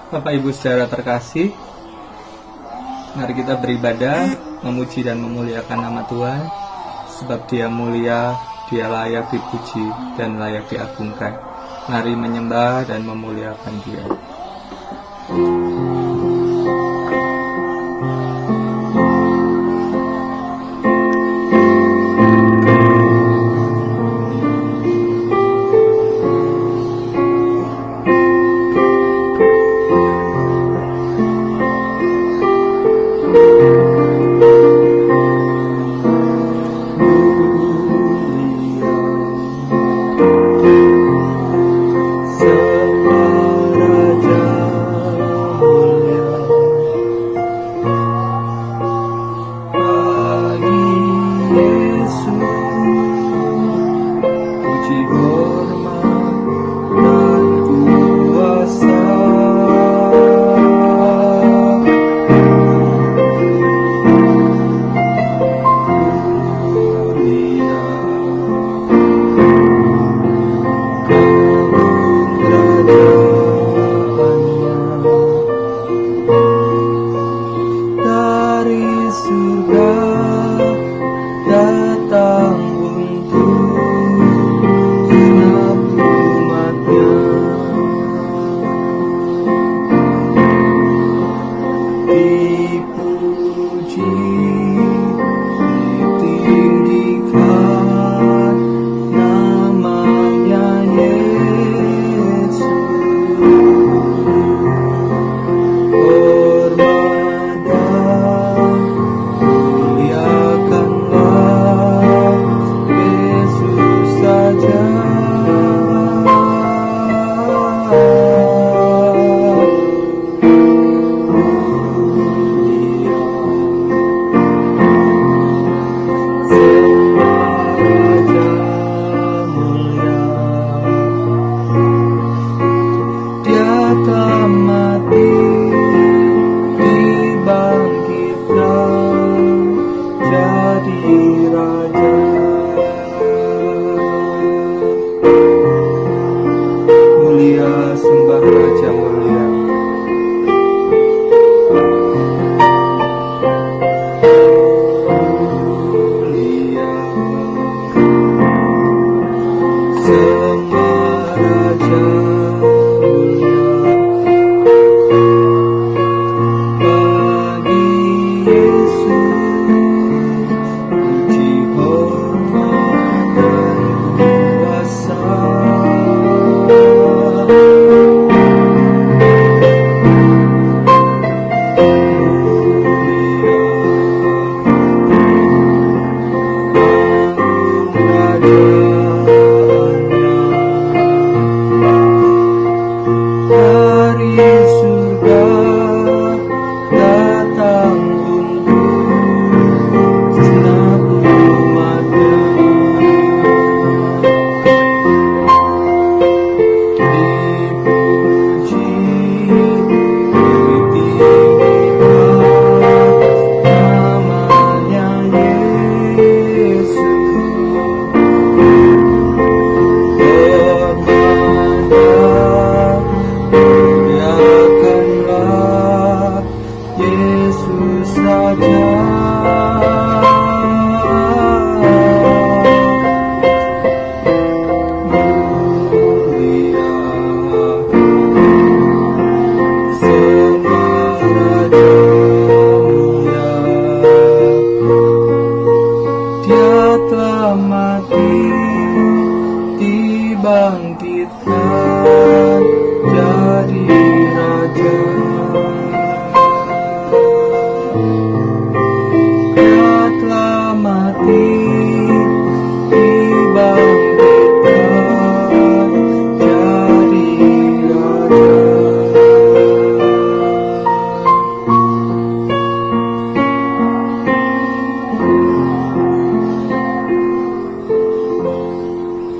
Bapak Ibu saudara terkasih, mari kita beribadah, memuji dan memuliakan nama Tuhan, sebab Dia mulia, Dia layak dipuji dan layak diagungkan. Mari menyembah dan memuliakan Dia.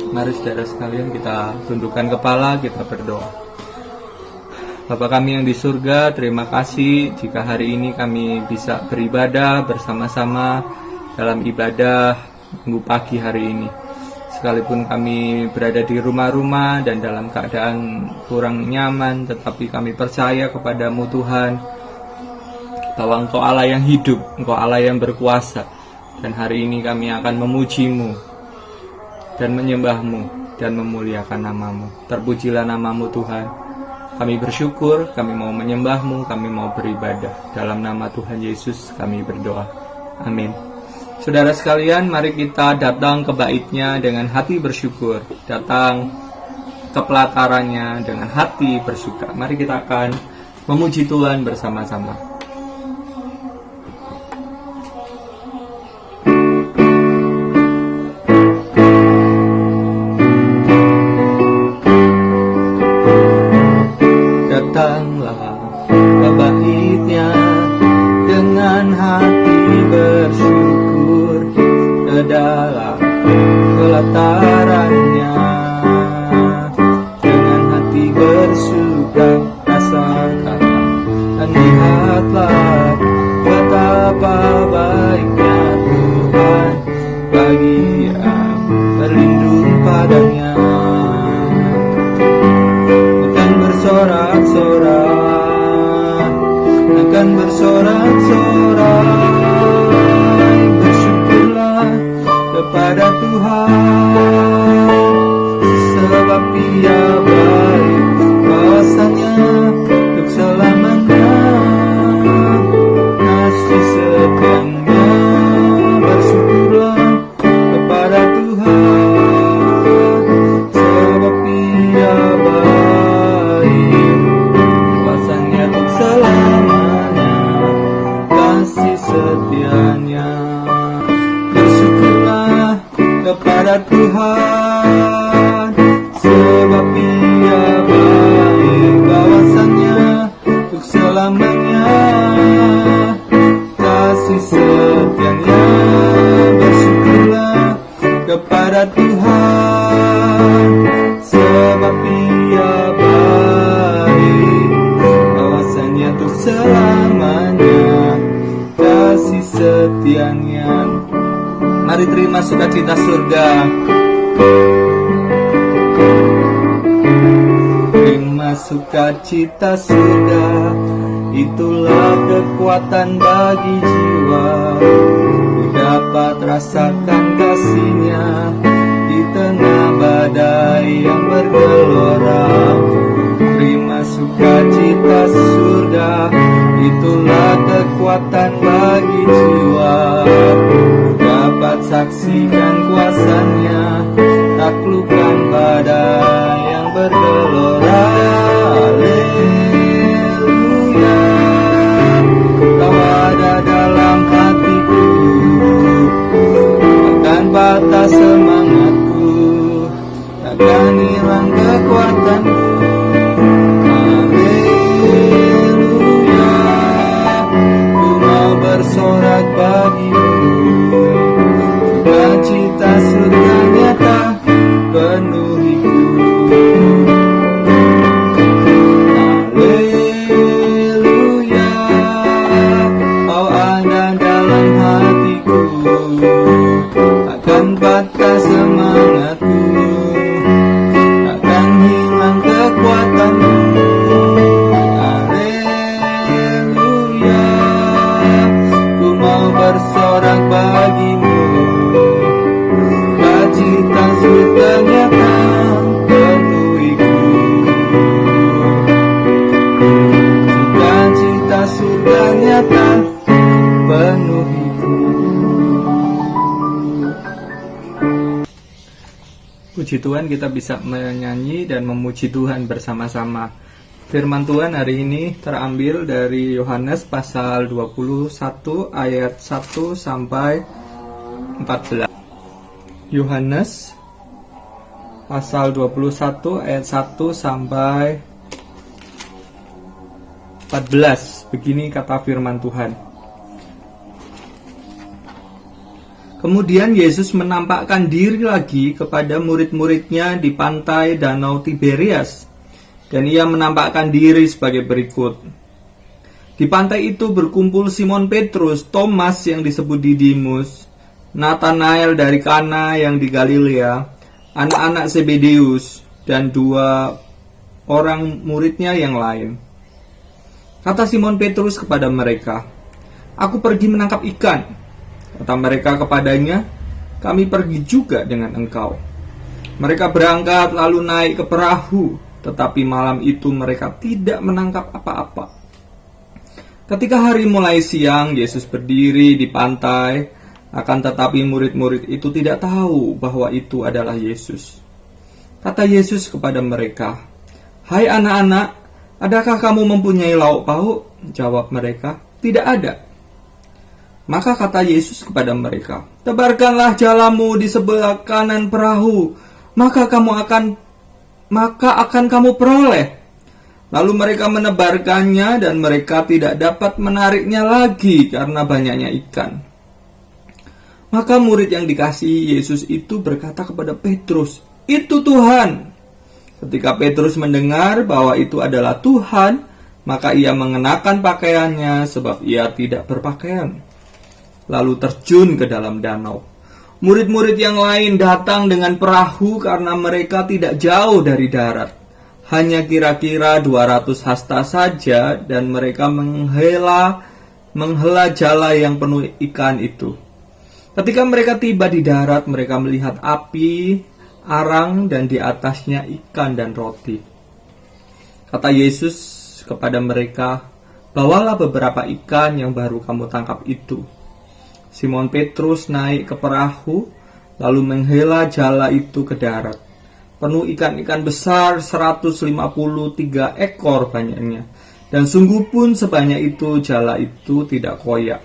Mari saudara sekalian kita tundukkan kepala, kita berdoa. Bapa kami yang di surga, terima kasih jika hari ini kami bisa beribadah bersama-sama dalam ibadah minggu pagi hari ini. Sekalipun kami berada di rumah-rumah dan dalam keadaan kurang nyaman, tetapi kami percaya kepadamu Tuhan, bahwa Engkau Allah yang hidup, Engkau Allah yang berkuasa. Dan hari ini kami akan memuji-Mu dan menyembah-Mu dan memuliakan nama-Mu. Terpujilah nama-Mu Tuhan. Kami bersyukur, kami mau menyembah-Mu, kami mau beribadah. Dalam nama Tuhan Yesus kami berdoa. Amin. Saudara sekalian, mari kita datang ke bait-Nya dengan hati bersyukur, datang ke pelatarannya dengan hati bersuka. Mari kita akan memuji Tuhan bersama-sama. Datanglah ke bait-Nya dengan hati bersyukur, ke dalam pelatarannya dengan hati bersuka rasakan dan lihatlah betapa baiknya Tuhan bagi yang berlindung padanya. Akan bersorak-sorak, akan bersorak-sorak, kepada Tuhan, sebab Dia baik, kuasanya untuk selamanya, kasih setianya. Bersyukurlah kepada Tuhan, sebab Dia baik, kuasanya untuk selamanya, kasih setianya. Kepada Tuhan, sebab Dia baik, bahwasannya untuk selamanya, kasih setianya. Bersyukurlah kepada Tuhan, sebab Dia baik, bahwasannya untuk selamanya, kasih setianya. Mari terima sukacita surga. Terima sukacita surga, itulah kekuatan bagi jiwa. Ku dapat rasakan kasih-Nya di tengah badai yang bergelora. Terima sukacita surga, itulah kekuatan bagi jiwa. Dapat saksikan kuasa-Nya, taklukkan badai yang bergelora. Haleluya, Kau ada dalam hatiku, takkan patah semangatku, takkan hilang kekuatanku. Haleluya, ku mau bersorak bagimu, cita surga nyata penuhiku. Haleluya, Kau ada dalam hatiku, takkan patah semangatku, takkan hilang kekuatanku. Haleluya, ku mau bersorak bagimu, cita surga nyata penuhiku. Cita surga nyata penuhiku. Puji Tuhan, kita bisa menyanyi dan memuji Tuhan bersama-sama. Firman Tuhan hari ini terambil dari Yohanes pasal 21 ayat 1 sampai 14. Yohanes pasal 21 ayat 1 sampai 14. Begini kata firman Tuhan. Kemudian Yesus menampakkan diri lagi kepada murid-muridnya di pantai Danau Tiberias, dan ia menampakkan diri sebagai berikut. Di pantai itu berkumpul Simon Petrus, Thomas yang disebut Didimus, Nathanael dari Kana yang di Galilea, anak-anak Zebedeus, dan 2 orang muridnya yang lain. Kata Simon Petrus kepada mereka, "Aku pergi menangkap ikan." Kata mereka kepadanya, "Kami pergi juga dengan engkau." Mereka berangkat lalu naik ke perahu, tetapi malam itu mereka tidak menangkap apa-apa. Ketika hari mulai siang, Yesus berdiri di pantai, akan tetapi murid-murid itu tidak tahu bahwa itu adalah Yesus. Kata Yesus kepada mereka, "Hai anak-anak, adakah kamu mempunyai lauk pauk?" Jawab mereka, "Tidak ada." Maka kata Yesus kepada mereka, "Tebarkanlah jalamu di sebelah kanan perahu, maka akan kamu peroleh." Lalu mereka menebarkannya dan mereka tidak dapat menariknya lagi karena banyaknya ikan. Maka murid yang dikasihi Yesus itu berkata kepada Petrus, "Itu Tuhan." Ketika Petrus mendengar bahwa itu adalah Tuhan, maka ia mengenakan pakaiannya sebab ia tidak berpakaian, lalu terjun ke dalam danau. Murid-murid yang lain datang dengan perahu karena mereka tidak jauh dari darat, hanya kira-kira 200 hasta saja, dan mereka menghela jala yang penuh ikan itu. Ketika mereka tiba di darat, mereka melihat api, arang, dan di atasnya ikan dan roti. Kata Yesus kepada mereka, "Bawalah beberapa ikan yang baru kamu tangkap itu." Simon Petrus naik ke perahu, lalu menghela jala itu ke darat. Penuh ikan-ikan besar 153 ekor banyaknya, dan sungguh pun sebanyak itu jala itu tidak koyak.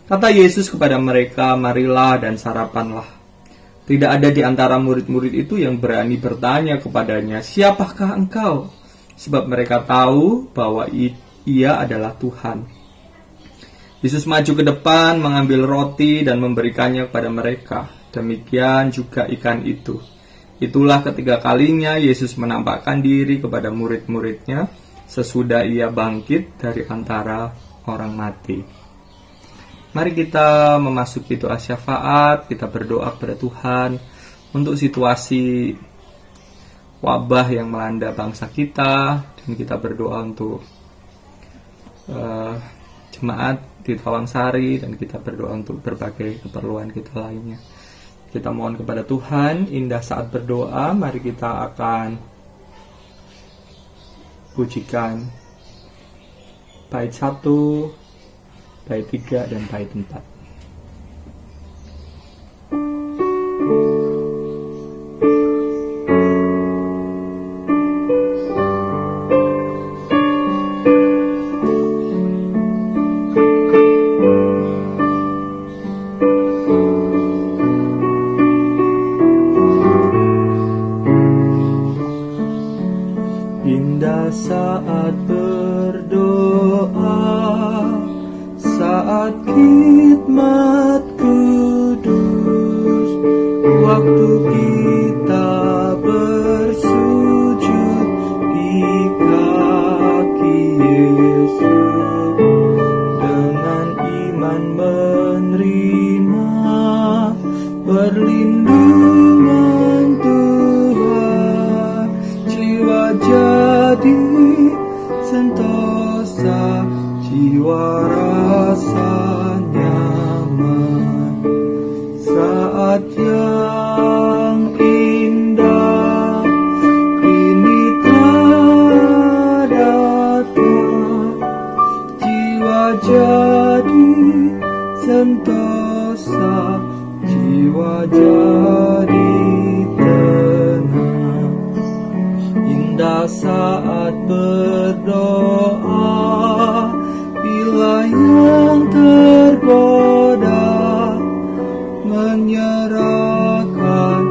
Kata Yesus kepada mereka, "Marilah dan sarapanlah." Tidak ada di antara murid-murid itu yang berani bertanya kepadanya, "Siapakah engkau?" Sebab mereka tahu bahwa ia adalah Tuhan. Yesus maju ke depan, mengambil roti dan memberikannya kepada mereka. Demikian juga ikan itu. Itulah ketiga kalinya Yesus menampakkan diri kepada murid-muridnya sesudah ia bangkit dari antara orang mati. Mari kita memasuki doa syafaat, kita berdoa kepada Tuhan untuk situasi wabah yang melanda bangsa kita, dan kita berdoa untuk jemaat di Tawangsari, dan kita berdoa untuk berbagai keperluan kita lainnya. Kita mohon kepada Tuhan, indah saat berdoa. Mari kita akan pujikan bait 1, bait 3, dan bait 4. Indah saat berdoa, saat khidmat kudus, waktu kita bersujud di kaki Yesus, dengan iman menerima perlindungan Tuhan, jiwa jadi sentosa, jiwa rasa nyaman. Saat yang indah ini telah datang, jiwa jadi sentosa, jiwa jadi tenang. Indah saat berdoa, bila yang tergoda menyerahkan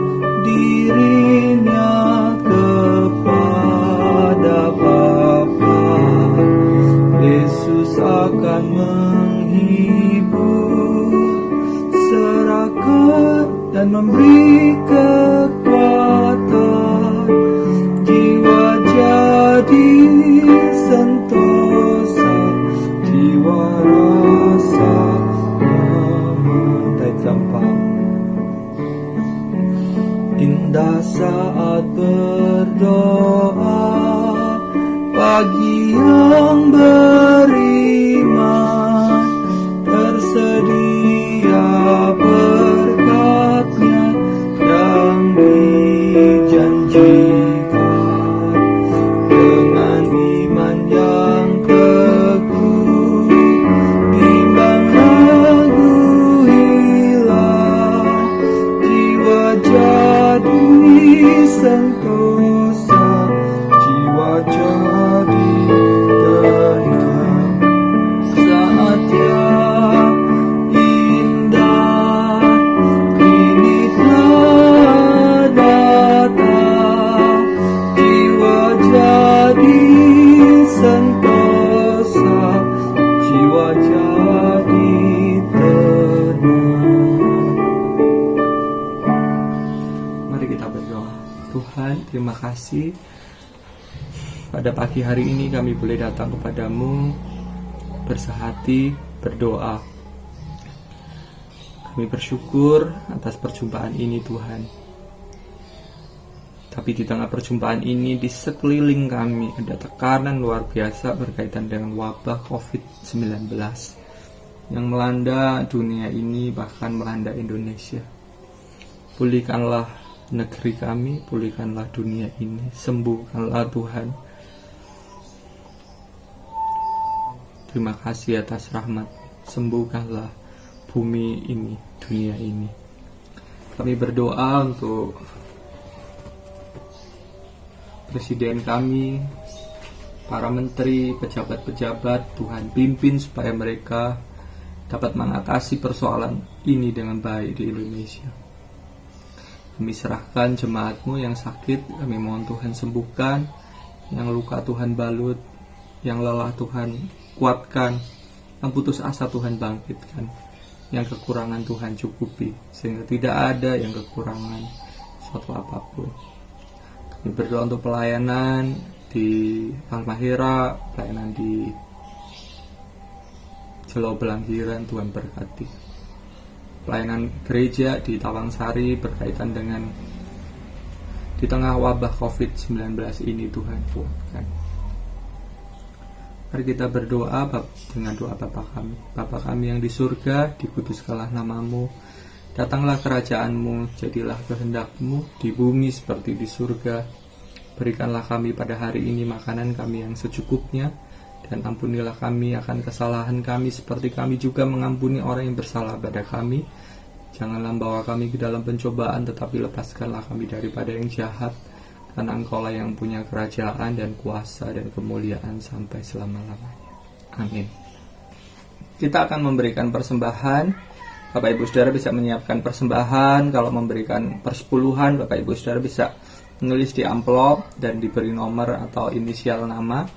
dirinya kepada Bapa, Yesus akan menghibur, serahkan dan memberi kekuatan, jiwa jadi sentosa, jiwa rasa nyaman. Bait 4. berdoa bagi yang beriman, tersedia berkatnya yang dijanjikan. Dengan iman yang teguh, bimbang ragu hilang, jiwa jadi sentosa, jiwa jadi tenang. Saat yang indah kini telah datang, jiwa jadi sentosa, jiwa jadi tenang. Mari kita berdoa. Tuhan, terima kasih pada pagi hari ini kami boleh datang kepadamu, bersehati, berdoa. Kami bersyukur atas perjumpaan ini Tuhan. Tapi di tengah perjumpaan ini, di sekeliling kami ada tekanan luar biasa berkaitan dengan wabah COVID-19 yang melanda dunia ini, bahkan melanda Indonesia. Pulihkanlah negeri kami, pulihkanlah dunia ini, sembuhkanlah Tuhan. Terima kasih atas rahmat, sembuhkanlah bumi ini, dunia ini. Kami berdoa untuk presiden kami, para menteri, pejabat-pejabat, Tuhan pimpin supaya mereka dapat mengatasi persoalan ini dengan baik di Indonesia. Kami serahkan jemaat-Mu yang sakit, kami mohon Tuhan sembuhkan, yang luka Tuhan balut, yang lelah Tuhan kuatkan, yang putus asa Tuhan bangkitkan, yang kekurangan Tuhan cukupi, sehingga tidak ada yang kekurangan suatu apapun. Kami berdoa untuk pelayanan di Halmahera, pelayanan di Jelau Belanggiran, Tuhan berkati. Pelayanan gereja di Tawangsari berkaitan dengan di tengah wabah COVID-19 ini, Tuhan kuatkan. Mari kita berdoa dengan doa Bapa kami. Bapa kami yang di surga, dikuduskanlah nama-Mu, datanglah kerajaan-Mu, jadilah kehendak-Mu di bumi seperti di surga. Berikanlah kami pada hari ini makanan kami yang secukupnya, dan ampunilah kami akan kesalahan kami seperti kami juga mengampuni orang yang bersalah pada kami. Janganlah bawa kami ke dalam pencobaan, tetapi lepaskanlah kami daripada yang jahat, karena Engkaulah yang punya kerajaan dan kuasa dan kemuliaan sampai selama-lamanya. Amin. Kita akan memberikan persembahan. Bapak Ibu Saudara bisa menyiapkan persembahan. Kalau memberikan persepuluhan, Bapak Ibu Saudara bisa menulis di amplop dan diberi nomor atau inisial nama.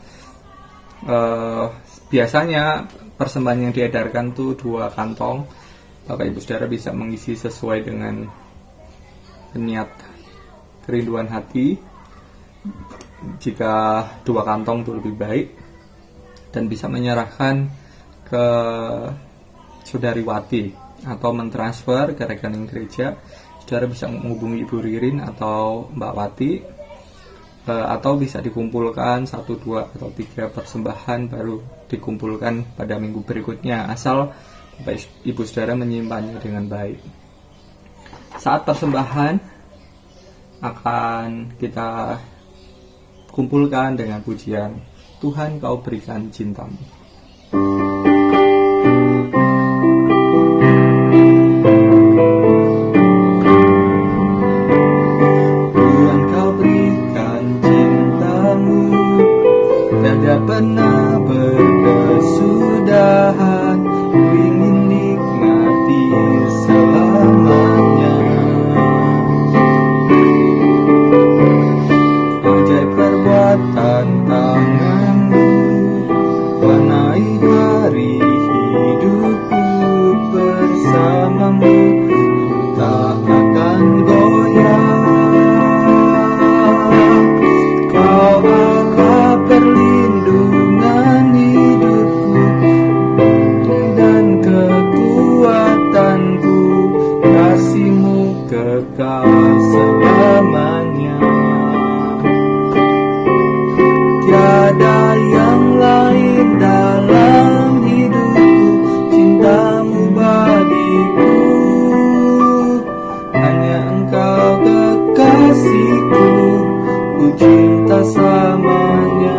Biasanya persembahan yang diedarkan itu 2 kantong. Bapak Ibu Saudara bisa mengisi sesuai dengan niat kerinduan hati. Jika 2 kantong itu lebih baik, dan bisa menyerahkan ke Saudariwati atau mentransfer ke rekening gereja. Saudara bisa menghubungi Ibu Ririn atau Mbak Wati, atau bisa dikumpulkan 1, 2, atau 3 persembahan baru dikumpulkan pada minggu berikutnya, asal Bapak Ibu Saudara menyimpannya dengan baik. Saat persembahan akan kita kumpulkan dengan pujian Tuhan Kau berikan cintamu. Tuhan Kau berikan cintamu, tiada pernah berkesudahan, ingin nikmati selamanya. Ajaib perbuatan tangan-Mu, warnai hari hidupku bersama-Mu, tak akan goyah. Kau adalah perlindungan hidupku, cinta samanya.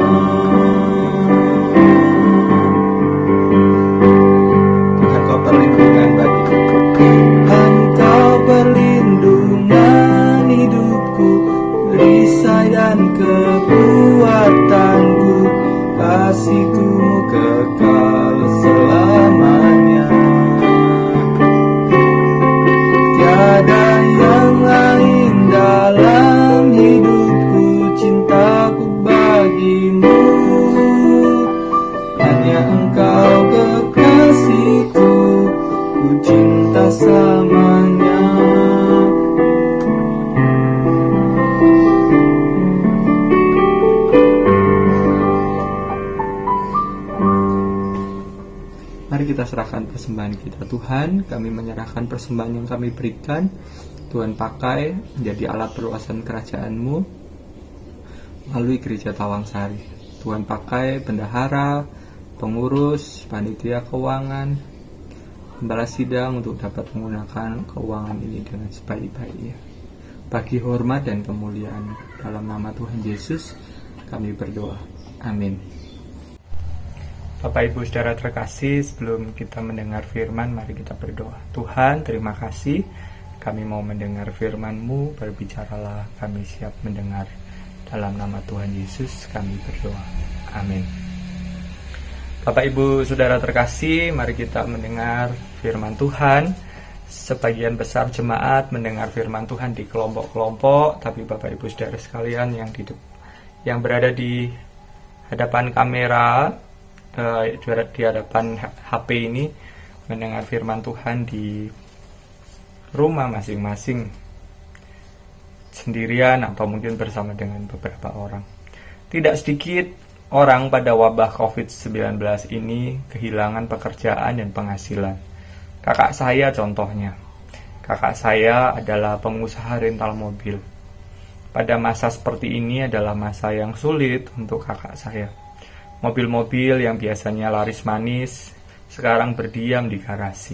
Tuhan, kau perlindungan bagiku. Tuhan, kau perlindungan hidupku, perisai dan kekuatanku, kasihku kekal selamanya. Tiada yang lain dalam hidupku, cintaku bagimu, hanya engkau kekasihku, ku cinta samanya. Mari kita serahkan persembahan kita. Tuhan, kami menyerahkan persembahan yang kami berikan. Tuhan, pakai menjadi alat perluasan kerajaan-Mu melalui Gereja Tawangsari. Tuhan, pakai bendahara, pengurus, panitia keuangan, gembala sidang untuk dapat menggunakan keuangan ini dengan sebaik-baiknya. Bagi hormat dan kemuliaan, dalam nama Tuhan Yesus kami berdoa. Amin. Bapak Ibu Saudara terkasih, sebelum kita mendengar firman, mari kita berdoa. Tuhan, terima kasih kami mau mendengar firman-Mu, berbicaralah, kami siap mendengar. Dalam nama Tuhan Yesus kami berdoa. Amin. Bapak Ibu Saudara terkasih, mari kita mendengar firman Tuhan. Sebagian besar jemaat mendengar firman Tuhan di kelompok-kelompok, tapi Bapak Ibu Saudara sekalian yang berada di hadapan kamera, di hadapan HP ini, mendengar firman Tuhan di rumah masing-masing, sendirian atau mungkin bersama dengan beberapa orang. Tidak sedikit orang pada wabah COVID-19 ini kehilangan pekerjaan dan penghasilan. Kakak saya contohnya. Kakak saya adalah pengusaha rental mobil. Pada masa seperti ini adalah masa yang sulit untuk kakak saya. Mobil-mobil yang biasanya laris manis sekarang berdiam di garasi.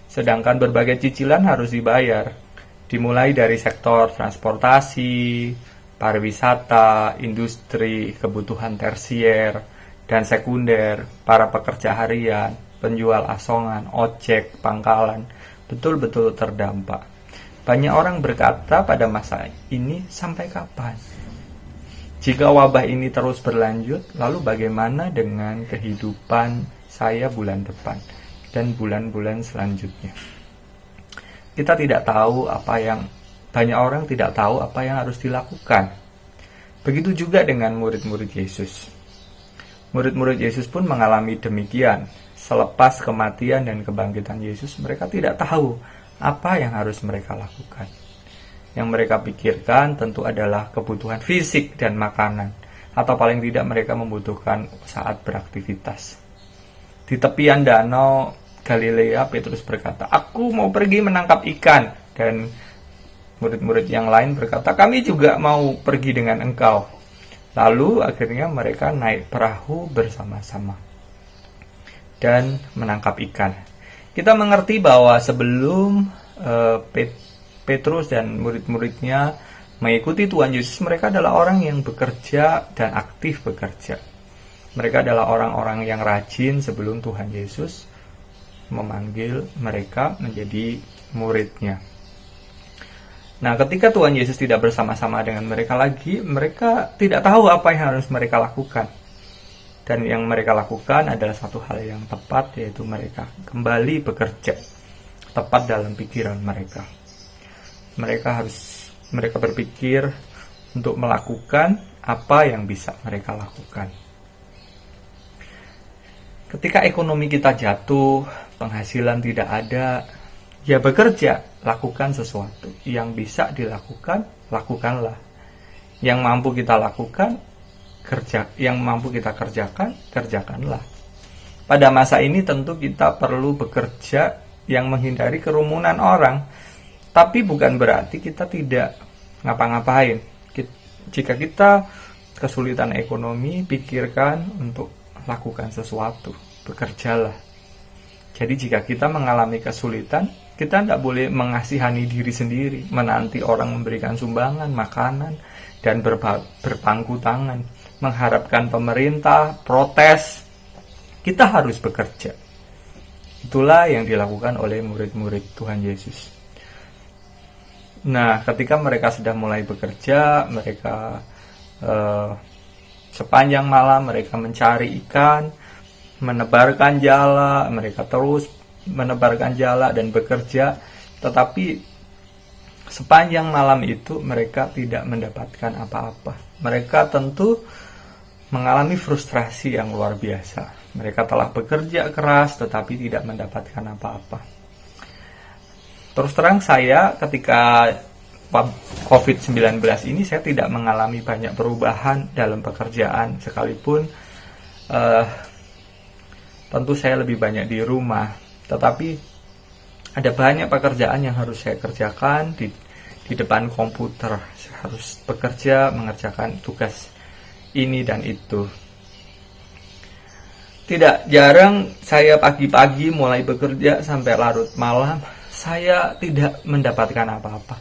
Sedangkan berbagai cicilan harus dibayar, dimulai dari sektor transportasi, pariwisata, industri, kebutuhan tersier dan sekunder, para pekerja harian, penjual asongan, ojek, pangkalan, betul-betul terdampak. Banyak orang berkata pada masa ini, sampai kapan? Jika wabah ini terus berlanjut, lalu bagaimana dengan kehidupan saya bulan depan dan bulan-bulan selanjutnya? Kita tidak tahu banyak orang tidak tahu apa yang harus dilakukan. Begitu juga dengan murid-murid Yesus. Murid-murid Yesus pun mengalami demikian. Selepas kematian dan kebangkitan Yesus, mereka tidak tahu apa yang harus mereka lakukan. Yang mereka pikirkan tentu adalah kebutuhan fisik dan makanan, atau paling tidak mereka membutuhkan saat beraktivitas. Di tepian danau Galilea, Petrus berkata, "Aku mau pergi menangkap ikan." Dan murid-murid yang lain berkata, "Kami juga mau pergi dengan engkau." Lalu akhirnya mereka naik perahu bersama-sama dan menangkap ikan. Kita mengerti bahwa sebelum Petrus dan murid-muridnya mengikuti Tuhan Yesus, mereka adalah orang yang bekerja dan aktif bekerja. Mereka adalah orang-orang yang rajin sebelum Tuhan Yesus memanggil mereka menjadi muridnya. Nah, ketika Tuhan Yesus tidak bersama-sama dengan mereka lagi, mereka tidak tahu apa yang harus mereka lakukan. Dan yang mereka lakukan adalah satu hal yang tepat, yaitu mereka kembali bekerja, tepat dalam pikiran mereka. Mereka berpikir untuk melakukan apa yang bisa mereka lakukan. Ketika ekonomi kita jatuh, penghasilan tidak ada, ya bekerja, lakukan sesuatu. Yang bisa dilakukan, lakukanlah. Yang mampu kita lakukan, yang mampu kita kerjakan, kerjakanlah. Pada masa ini tentu kita perlu bekerja yang menghindari kerumunan orang. Tapi bukan berarti kita tidak ngapa-ngapain. Jika kita kesulitan ekonomi, pikirkan untuk lakukan sesuatu. Bekerjalah. Jadi jika kita mengalami kesulitan, kita tidak boleh mengasihani diri sendiri, menanti orang memberikan sumbangan, makanan. dan berpangku tangan, mengharapkan pemerintah, protes. Kita harus bekerja. Itulah yang dilakukan oleh murid-murid Tuhan Yesus. Nah, ketika mereka sudah mulai bekerja, mereka sepanjang malam mereka mencari ikan, menebarkan jala, mereka terus menebarkan jala dan bekerja, tetapi sepanjang malam itu mereka tidak mendapatkan apa-apa. Mereka tentu mengalami frustrasi yang luar biasa. Mereka telah bekerja keras tetapi tidak mendapatkan apa-apa. Terus terang saya ketika COVID-19 ini saya tidak mengalami banyak perubahan dalam pekerjaan, sekalipun tentu saya lebih banyak di rumah, tetapi ada banyak pekerjaan yang harus saya kerjakan di depan komputer. Saya harus bekerja, mengerjakan tugas ini dan itu. Tidak jarang saya pagi-pagi mulai bekerja sampai larut malam, saya tidak mendapatkan apa-apa.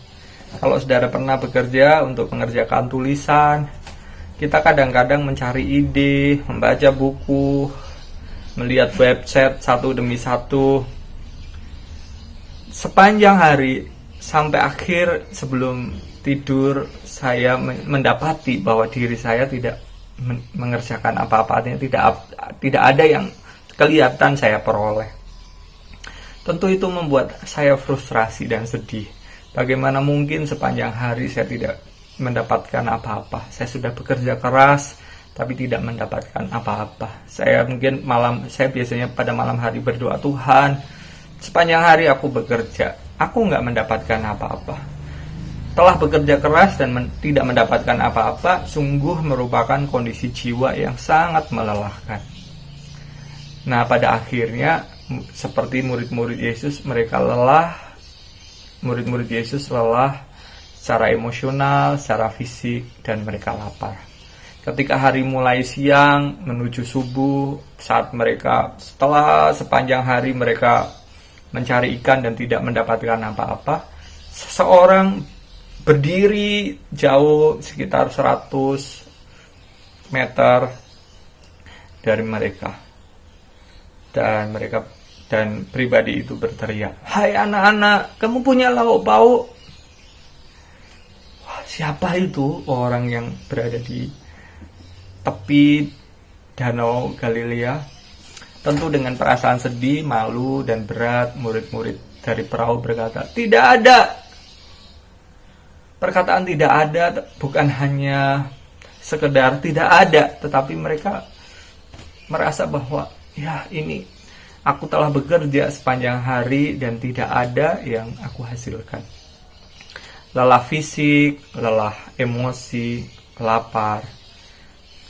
Kalau saudara pernah bekerja untuk mengerjakan tulisan, kita kadang-kadang mencari ide, membaca buku, melihat website satu demi satu. Sepanjang hari sampai akhir sebelum tidur, saya mendapati bahwa diri saya tidak mengerjakan apa-apa, artinya tidak ada yang kelihatan saya peroleh. Tentu itu membuat saya frustrasi dan sedih. Bagaimana mungkin sepanjang hari saya tidak mendapatkan apa-apa? Saya sudah bekerja keras tapi tidak mendapatkan apa-apa. Saya biasanya pada malam hari berdoa, Tuhan, sepanjang hari aku bekerja, aku nggak mendapatkan apa-apa. Telah bekerja keras dan tidak mendapatkan apa-apa, sungguh merupakan kondisi jiwa yang sangat melelahkan. Nah, pada akhirnya seperti murid-murid Yesus, mereka lelah. Murid-murid Yesus lelah secara emosional, secara fisik, dan mereka lapar. Ketika hari mulai siang menuju subuh, saat mereka setelah sepanjang hari mereka mencari ikan dan tidak mendapatkan apa-apa, seseorang berdiri jauh sekitar 100 meter dari mereka, dan pribadi itu berteriak, "Hai anak-anak, kamu punya lauk pauk?" Wah, siapa itu orang yang berada di tepi danau Galilea? Tentu dengan perasaan sedih, malu, dan berat, murid-murid dari perahu berkata, "Tidak ada." Perkataan tidak ada bukan hanya sekedar tidak ada, tetapi mereka merasa bahwa ya ini aku telah bekerja sepanjang hari dan tidak ada yang aku hasilkan. Lelah fisik, lelah emosi, lapar.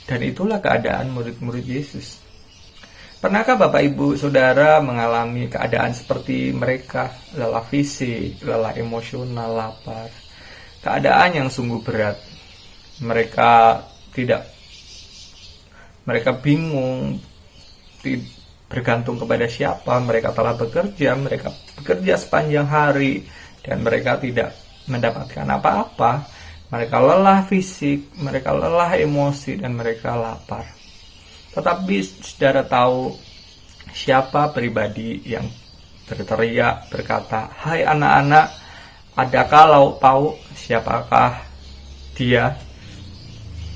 Dan itulah keadaan murid-murid Yesus. Pernahkah Bapak Ibu Saudara mengalami keadaan seperti mereka? Lelah fisik, lelah emosional, lapar. Keadaan yang sungguh berat. Mereka bingung, bergantung kepada siapa. Mereka telah mereka bekerja sepanjang hari dan mereka tidak mendapatkan apa-apa. Mereka lelah fisik, mereka lelah emosi, dan mereka lapar. Tetapi saudara tahu siapa pribadi yang berteriak berkata, "Hai anak-anak, adakah lauk pauk?" Siapakah dia?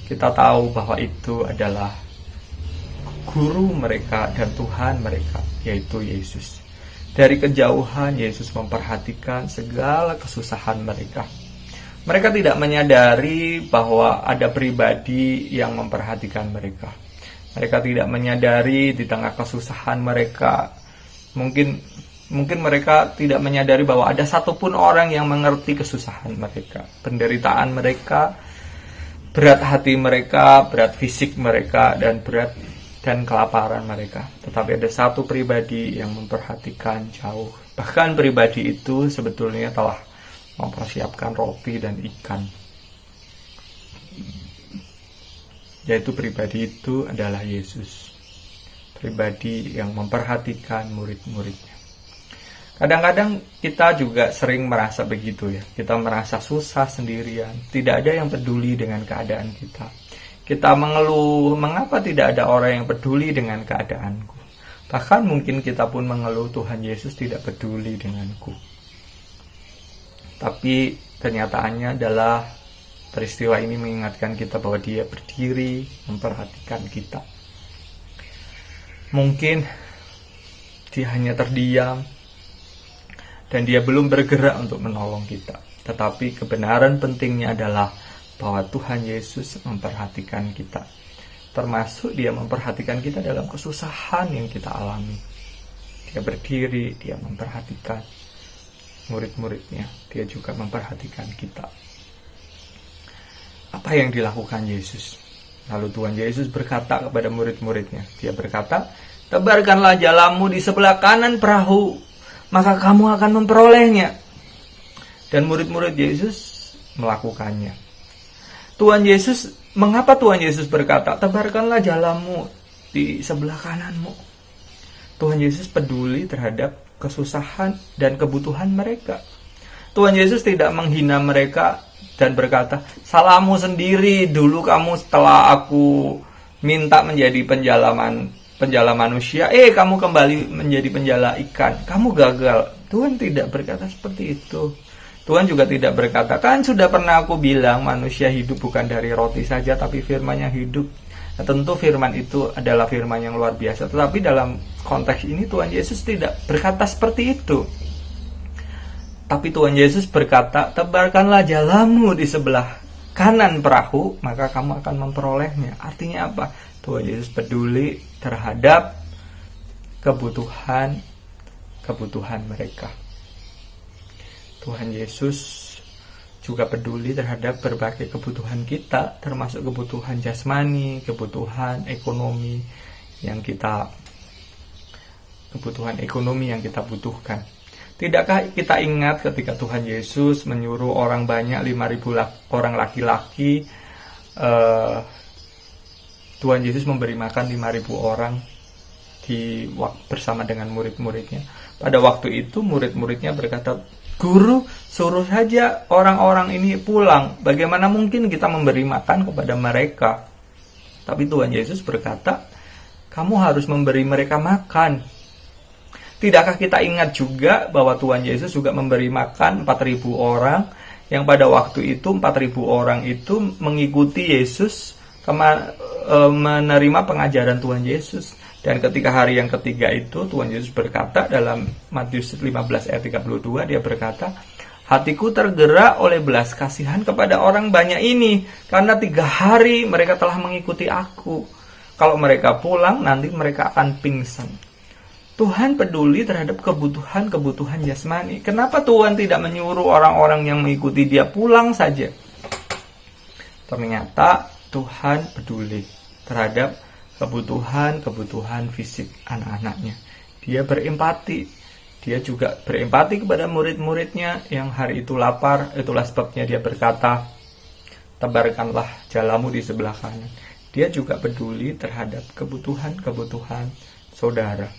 Kita tahu bahwa itu adalah guru mereka dan Tuhan mereka, yaitu Yesus. Dari kejauhan Yesus memperhatikan segala kesusahan mereka. Mereka tidak menyadari bahwa ada pribadi yang memperhatikan mereka. Mereka tidak menyadari di tengah kesusahan mereka. Mungkin mereka tidak menyadari bahwa ada satupun orang yang mengerti kesusahan mereka, penderitaan mereka, berat hati mereka, berat fisik mereka, dan kelaparan mereka. Tetapi ada satu pribadi yang memperhatikan jauh. Bahkan pribadi itu sebetulnya telah mempersiapkan roti dan ikan. Yaitu pribadi itu adalah Yesus. Pribadi yang memperhatikan murid-muridnya. Kadang-kadang kita juga sering merasa begitu ya. Kita merasa susah sendirian, tidak ada yang peduli dengan keadaan kita. Kita mengeluh, mengapa tidak ada orang yang peduli dengan keadaanku? Bahkan mungkin kita pun mengeluh, Tuhan Yesus tidak peduli denganku. Tapi kenyataannya adalah peristiwa ini mengingatkan kita bahwa Dia berdiri memperhatikan kita. Mungkin Dia hanya terdiam dan Dia belum bergerak untuk menolong kita. Tetapi kebenaran pentingnya adalah bahwa Tuhan Yesus memperhatikan kita. Termasuk Dia memperhatikan kita dalam kesusahan yang kita alami. Dia berdiri, Dia memperhatikan murid-muridnya. Dia juga memperhatikan kita. Apa yang dilakukan Yesus? Lalu Tuhan Yesus berkata kepada murid-muridnya. Dia berkata, tebarkanlah jalamu di sebelah kanan perahu, maka kamu akan memperolehnya. Dan murid-murid Yesus melakukannya. Mengapa Tuhan Yesus berkata, tebarkanlah jalamu di sebelah kananmu? Tuhan Yesus peduli terhadap kesusahan dan kebutuhan mereka. Tuhan Yesus tidak menghina mereka dan berkata, salahmu sendiri, dulu kamu setelah aku minta menjadi penjala manusia, kamu kembali menjadi penjala ikan, kamu gagal. Tuhan tidak berkata seperti itu. Tuhan juga tidak berkata, kan sudah pernah aku bilang manusia hidup bukan dari roti saja, tapi firman yang hidup. Nah, tentu firman itu adalah firman yang luar biasa. Tetapi dalam konteks ini Tuhan Yesus tidak berkata seperti itu. Tapi Tuhan Yesus berkata, tebarkanlah jalamu di sebelah kanan perahu, maka kamu akan memperolehnya. Artinya apa? Tuhan Yesus peduli terhadap kebutuhan mereka. Tuhan Yesus juga peduli terhadap berbagai kebutuhan kita, termasuk kebutuhan jasmani, kebutuhan ekonomi yang kita butuhkan. Tidakkah kita ingat ketika Tuhan Yesus menyuruh orang banyak, 5.000 orang laki-laki, Tuhan Yesus memberi makan 5.000 orang bersama dengan murid-muridnya. Pada waktu itu murid-muridnya berkata, Guru, suruh saja orang-orang ini pulang. Bagaimana mungkin kita memberi makan kepada mereka? Tapi Tuhan Yesus berkata, kamu harus memberi mereka makan. Tidakkah kita ingat juga bahwa Tuhan Yesus juga memberi makan 4.000 orang, yang pada waktu itu 4.000 orang itu mengikuti Yesus, menerima pengajaran Tuhan Yesus. Dan ketika hari yang ketiga itu Tuhan Yesus berkata dalam Matius 15 ayat 32, Dia berkata, hatiku tergerak oleh belas kasihan kepada orang banyak ini, karena 3 hari mereka telah mengikuti aku. Kalau mereka pulang, nanti mereka akan pingsan. Tuhan peduli terhadap kebutuhan jasmani. Kenapa Tuhan tidak menyuruh orang-orang yang mengikuti Dia pulang saja? Ternyata Tuhan peduli terhadap kebutuhan fisik anak-anaknya. Dia berempati. Dia juga berempati kepada murid-muridnya yang hari itu lapar. Itulah sebabnya Dia berkata, tebarkanlah jalamu di sebelah kanan. Dia juga peduli terhadap kebutuhan saudara.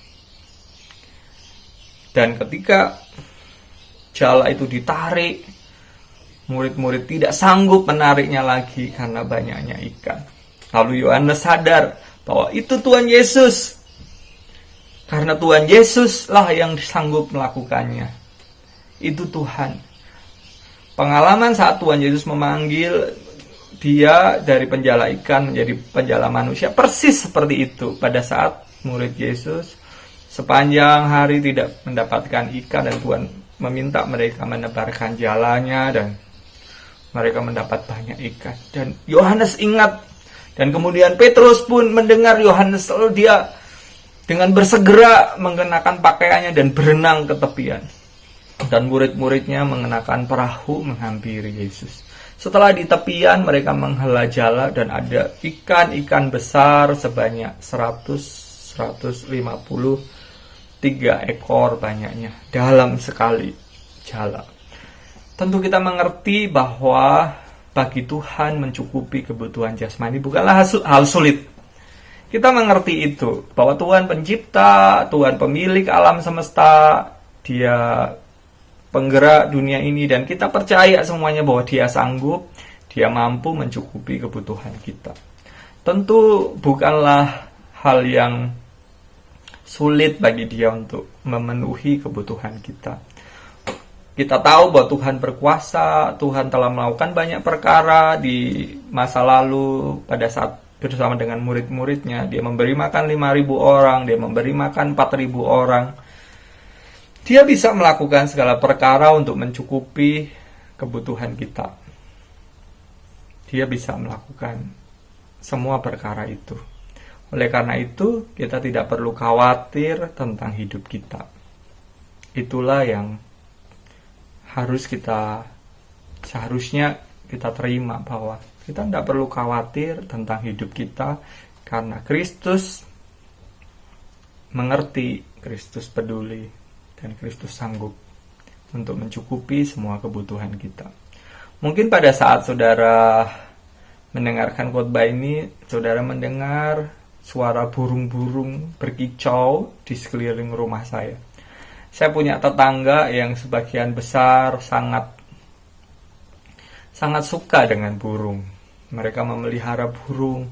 Dan ketika jala itu ditarik, murid-murid tidak sanggup menariknya lagi karena banyaknya ikan. Lalu Yohanes sadar bahwa itu Tuhan Yesus. Karena Tuhan Yesuslah yang sanggup melakukannya. Itu Tuhan. Pengalaman saat Tuhan Yesus memanggil dia dari penjala ikan menjadi penjala manusia, persis seperti itu. Pada saat murid Yesus sepanjang hari tidak mendapatkan ikan, dan Tuhan meminta mereka menebarkan jalanya, dan mereka mendapat banyak ikan. Dan Yohanes ingat. Dan kemudian Petrus pun mendengar Yohanes, lalu dia dengan bersegera mengenakan pakaiannya dan berenang ke tepian. Dan murid-muridnya mengenakan perahu menghampiri Yesus. Setelah di tepian, mereka menghela jala dan ada ikan-ikan besar sebanyak 153 ekor banyaknya dalam sekali jala. Tentu kita mengerti bahwa bagi Tuhan mencukupi kebutuhan jasmani bukanlah hal sulit. Kita mengerti itu, bahwa Tuhan pencipta, Tuhan pemilik alam semesta, Dia penggerak dunia ini, dan kita percaya semuanya bahwa Dia sanggup, Dia mampu mencukupi kebutuhan kita. Tentu bukanlah hal yang sulit bagi Dia untuk memenuhi kebutuhan kita. Kita tahu bahwa Tuhan berkuasa, Tuhan telah melakukan banyak perkara di masa lalu pada saat bersama dengan murid-muridnya. Dia memberi makan 5.000 orang, Dia memberi makan 4.000 orang. Dia bisa melakukan segala perkara untuk mencukupi kebutuhan kita. Dia bisa melakukan semua perkara itu. Oleh karena itu, kita tidak perlu khawatir tentang hidup kita. Itulah yang seharusnya kita terima, bahwa kita tidak perlu khawatir tentang hidup kita, karena Kristus mengerti, Kristus peduli, dan Kristus sanggup untuk mencukupi semua kebutuhan kita. Mungkin pada saat saudara mendengarkan khotbah ini, saudara mendengar suara burung-burung berkicau di sekeliling rumah saya. Saya punya tetangga yang sebagian besar sangat suka dengan burung. Mereka memelihara burung.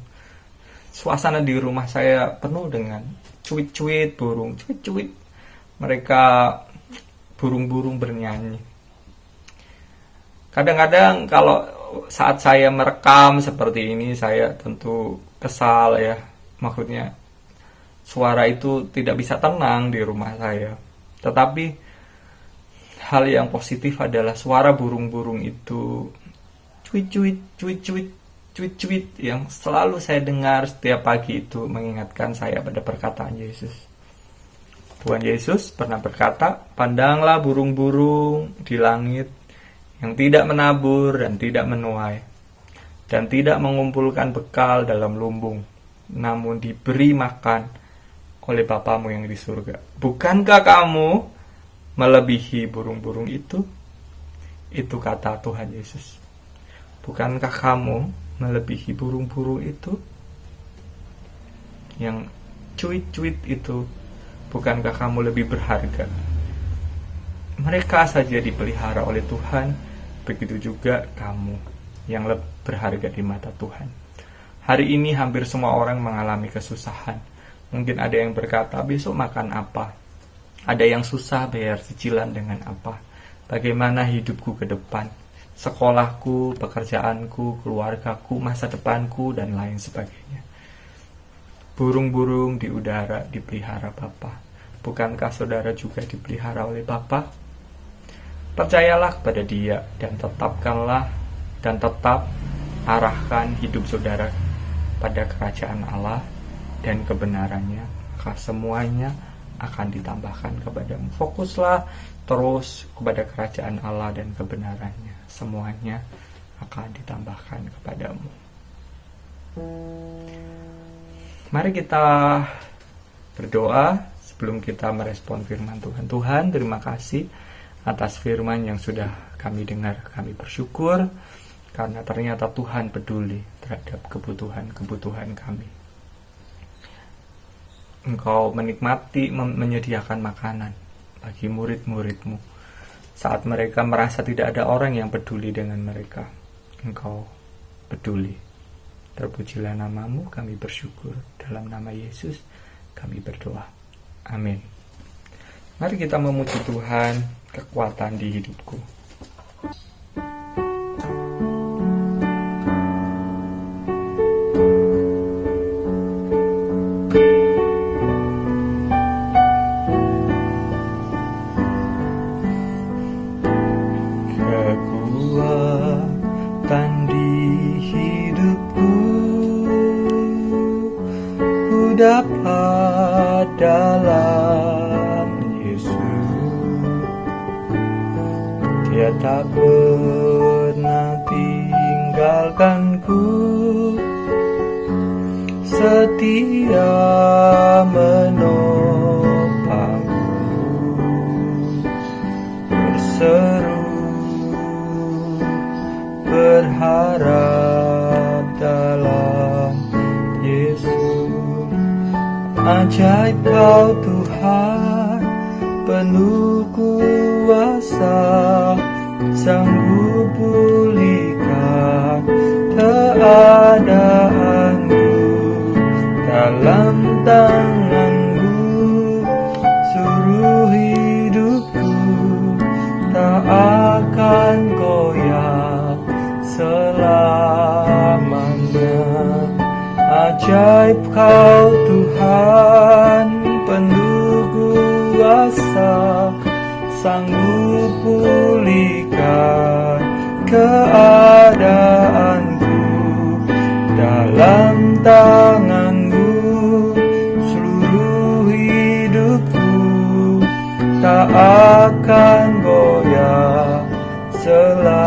Suasana di rumah saya penuh dengan cuit-cuit burung, cuit-cuit. Mereka burung-burung bernyanyi. Kadang-kadang kalau saat saya merekam seperti ini, saya tentu kesal ya. Maksudnya suara itu tidak bisa tenang di rumah saya. Tetapi hal yang positif adalah suara burung-burung itu, cuit-cuit, cuit-cuit, cuit-cuit, yang selalu saya dengar setiap pagi itu mengingatkan saya pada perkataan Yesus. Tuhan Yesus pernah berkata, "Pandanglah burung-burung di langit yang tidak menabur dan tidak menuai, dan tidak mengumpulkan bekal dalam lumbung, namun diberi makan oleh Bapamu yang di surga. Bukankah kamu melebihi burung-burung itu?" Itu kata Tuhan Yesus. Bukankah kamu melebihi burung-burung itu? Yang cuit-cuit itu, bukankah kamu lebih berharga? Mereka saja dipelihara oleh Tuhan, begitu juga kamu yang lebih berharga di mata Tuhan. Hari ini hampir semua orang mengalami kesusahan. Mungkin ada yang berkata, besok makan apa? Ada yang susah bayar cicilan dengan apa? Bagaimana hidupku ke depan? Sekolahku, pekerjaanku, keluargaku, masa depanku, dan lain sebagainya. Burung-burung di udara dipelihara Bapa. Bukankah saudara juga dipelihara oleh Bapa? Percayalah kepada Dia dan tetap arahkan hidup saudara pada kerajaan Allah dan kebenarannya, maka semuanya akan ditambahkan kepadamu. Fokuslah terus kepada kerajaan Allah dan kebenarannya, semuanya akan ditambahkan kepadamu. Mari kita berdoa sebelum kita merespon firman Tuhan. Tuhan, terima kasih atas firman yang sudah kami dengar. Kami bersyukur karena ternyata Tuhan peduli terhadap kebutuhan kami. Engkau menikmati menyediakan makanan bagi murid-murid-Mu saat mereka merasa tidak ada orang yang peduli dengan mereka. Engkau peduli. Terpujilah nama-Mu, kami bersyukur. Dalam nama Yesus kami berdoa. Amin. Mari kita memuji Tuhan, kekuatan di hidupku. Dapat dalam Yesus, Dia tak pernah tinggalkanku, setia menopangku, berseru berharap dalam Yesus. Ajaib Kau Tuhan, penuh kuasa, sanggup pulihkan keadaanku. Dalam tangan-Mu seluruh hidupku tak akan goyah selamanya. Ajaib Kau Tuhan, penuh kuasa, sanggup pulihkan keadaanku. Dalam tangan-Mu seluruh hidupku tak akan goyah selamanya.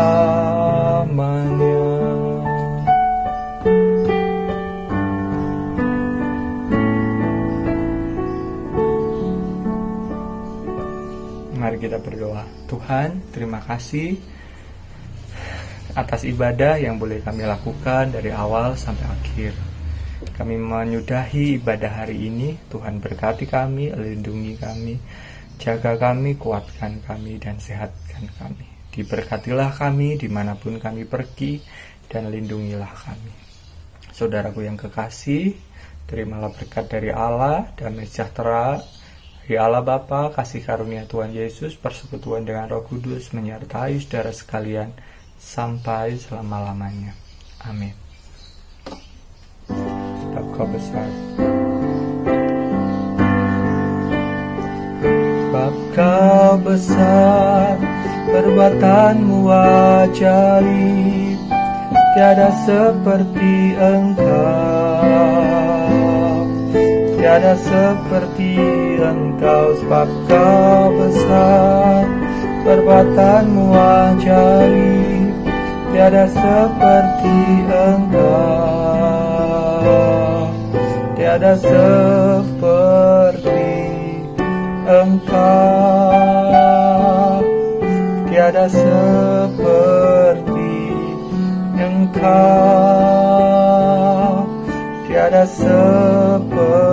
Mari kita berdoa. Tuhan, terima kasih atas ibadah yang boleh kami lakukan dari awal sampai akhir. Kami menyudahi ibadah hari ini. Tuhan berkati kami, lindungi kami, jaga kami, kuatkan kami, dan sehatkan kami. Diberkatilah kami dimanapun kami pergi, dan lindungilah kami. Saudaraku yang kekasih, terimalah berkat dari Allah, damai sejahtera dari Allah Bapa, kasih karunia Tuhan Yesus, persekutuan dengan Roh Kudus menyertai saudara sekalian sampai selama-lamanya. Amin. Sebab Kau besar, sebab Kau besar, perbuatan-Mu ajaib, tiada seperti Engkau. Tiada seperti Engkau, sebab Kau besar, perbuatan-Mu ajaib, tiada seperti Engkau. Tiada seperti Engkau. Tiada seperti Engkau. Tiada seperti